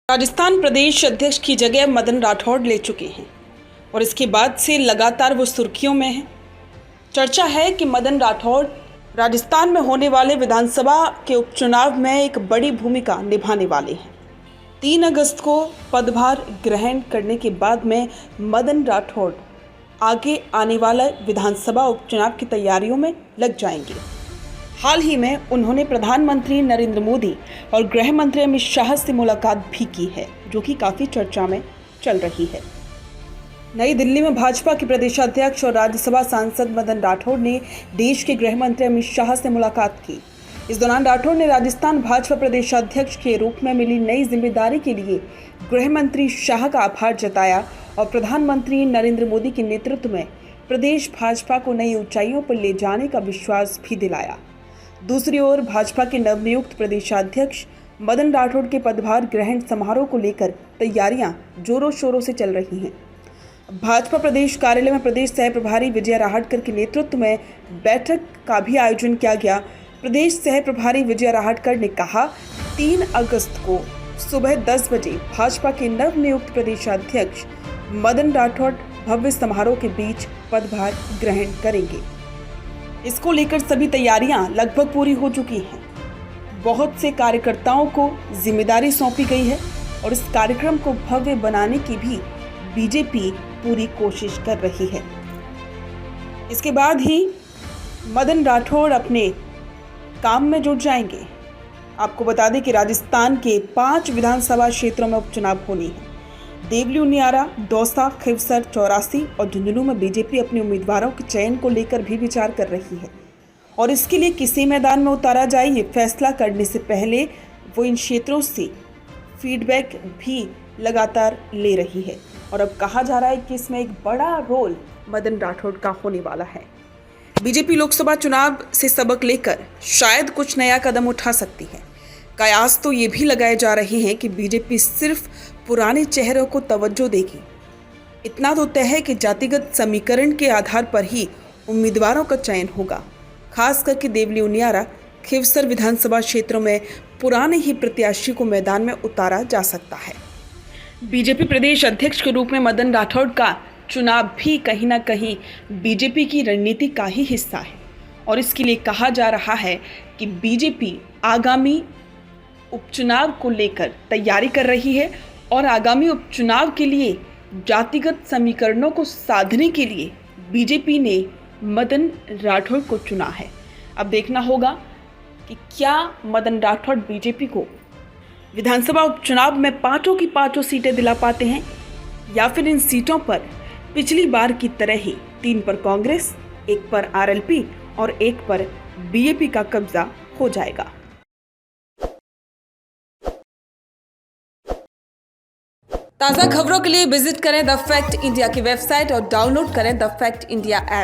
राजस्थान प्रदेश अध्यक्ष की जगह मदन राठौड़ ले चुके हैं और इसके बाद से लगातार वो सुर्खियों में हैं। चर्चा है कि मदन राठौड़ राजस्थान में होने वाले विधानसभा के उपचुनाव में एक बड़ी भूमिका निभाने वाले हैं। 3 अगस्त को पदभार ग्रहण करने के बाद में मदन राठौड़ आगे आने वाला विधानसभा उपचुनाव की तैयारियों में लग जाएंगे। हाल ही में उन्होंने प्रधानमंत्री नरेंद्र मोदी और गृह मंत्री अमित शाह से मुलाकात भी की है, जो कि काफ़ी चर्चा में चल रही है। नई दिल्ली में भाजपा के प्रदेशाध्यक्ष और राज्यसभा सांसद मदन राठौड़ ने देश के गृह मंत्री अमित शाह से मुलाकात की। इस दौरान राठौड़ ने राजस्थान भाजपा प्रदेशाध्यक्ष के रूप में मिली नई जिम्मेदारी के लिए गृह मंत्री शाह का आभार जताया और प्रधानमंत्री नरेंद्र मोदी के नेतृत्व में प्रदेश भाजपा को नई ऊंचाइयों पर ले जाने का विश्वास भी दिलाया। दूसरी ओर भाजपा के नवनियुक्त प्रदेशाध्यक्ष मदन राठौड़ के पदभार ग्रहण समारोह को लेकर तैयारियां जोरों शोरों से चल रही हैं। भाजपा प्रदेश कार्यालय में प्रदेश सह प्रभारी विजय राहटकर के नेतृत्व में बैठक का भी आयोजन किया गया। प्रदेश सह प्रभारी विजय राहटकर ने कहा, 3 अगस्त को सुबह 10 बजे भाजपा के नवनियुक्त प्रदेशाध्यक्ष मदन राठौड़ भव्य समारोह के बीच पदभार ग्रहण करेंगे। इसको लेकर सभी तैयारियां लगभग पूरी हो चुकी हैं। बहुत से कार्यकर्ताओं को जिम्मेदारी सौंपी गई है और इस कार्यक्रम को भव्य बनाने की भी बीजेपी पूरी कोशिश कर रही है। इसके बाद ही मदन राठौड़ अपने काम में जुट जाएंगे। आपको बता दें कि राजस्थान के 5 विधानसभा क्षेत्रों में उपचुनाव होने हैं। देवली उनियारा, दौसा, खिवसर, चौरासी और झुंझुनू में बीजेपी अपने उम्मीदवारों के चयन को लेकर भी विचार कर रही है और इसके लिए किसी मैदान में उतारा जाए ये फैसला करने से पहले वो इन क्षेत्रों से फीडबैक भी लगातार ले रही है और अब कहा जा रहा है कि इसमें एक बड़ा रोल मदन राठौड़ का होने वाला है। बीजेपी लोकसभा चुनाव से सबक लेकर शायद कुछ नया कदम उठा सकती है। कयास तो ये भी लगाए जा रहे हैं कि बीजेपी सिर्फ पुराने चेहरों को तवज्जो देगी। इतना तो तय है कि जातिगत समीकरण के आधार पर ही उम्मीदवारों का चयन होगा। खास करके देवली उनियारा, खिवसर विधानसभा क्षेत्रों में पुराने ही प्रत्याशी को मैदान में उतारा जा सकता है। बीजेपी प्रदेश अध्यक्ष के रूप में मदन राठौड़ का चुनाव भी कहीं ना कहीं बीजेपी की रणनीति का ही हिस्सा है और इसके लिए कहा जा रहा है कि बीजेपी आगामी उपचुनाव को लेकर तैयारी कर रही है और आगामी उपचुनाव के लिए जातिगत समीकरणों को साधने के लिए बीजेपी ने मदन राठौड़ को चुना है। अब देखना होगा कि क्या मदन राठौड़ बीजेपी को विधानसभा उपचुनाव में 5 की 5 सीटें दिला पाते हैं या फिर इन सीटों पर पिछली बार की तरह ही 3 पर कांग्रेस, 1 पर आरएलपी और 1 पर बीजेपी का कब्जा हो जाएगा। ताज़ा खबरों के लिए विजिट करें द फैक्ट इंडिया की वेबसाइट और डाउनलोड करें द फैक्ट इंडिया ऐप।